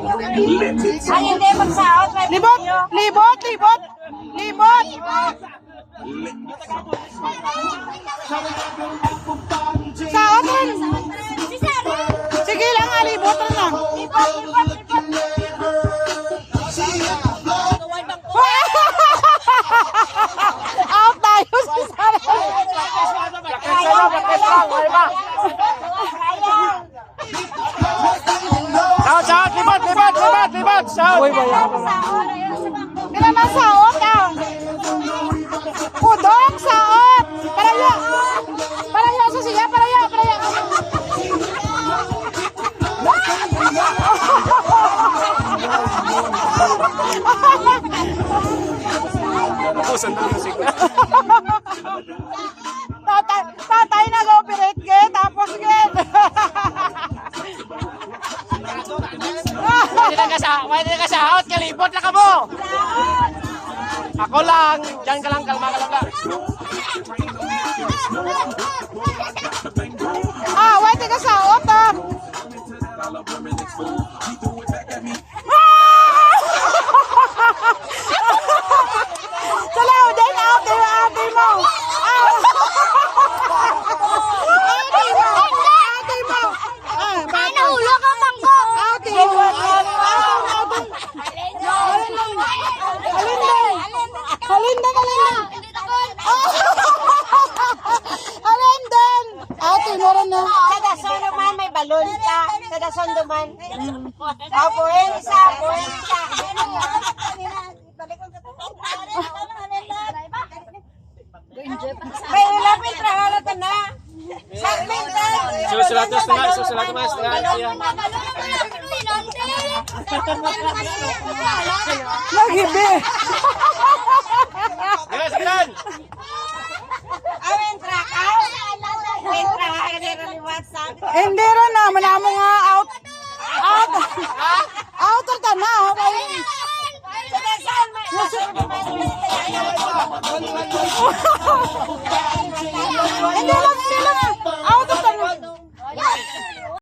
Ay, hindi, magsaot. Libot! Libot! Libot! Libot! Saot rin! Sige lang nga, libot rin lang. Out tayo si Sarah. Saot, libot, saot. Uy, bayan. Kailan na saot ka? Pudong saot! Paraya! Paraya sa siya, paraya! Pusan na musik na. Tatay nag-operate ka, tapos again. Pwede na kasaot, kalibot na ka mo. Ako lang, dyan ka lang, kalma ka lang. Pwede ka saot ah. Salaw din, ate mo. Ate mo. Nahulog ang bangko. Ate mo. Alindan. Ate, meron na. Sa dason naman may balon ka. Sa dason naman. Buhen isa. May ulapit rahalo ka na. Susulat mas tengah siya. Nagibi. Yes, Gran. Entra ka. Entra ka ni WhatsApp. Hindi rin na. Manamo nga out. Out ka na. Sa dason Hindi lang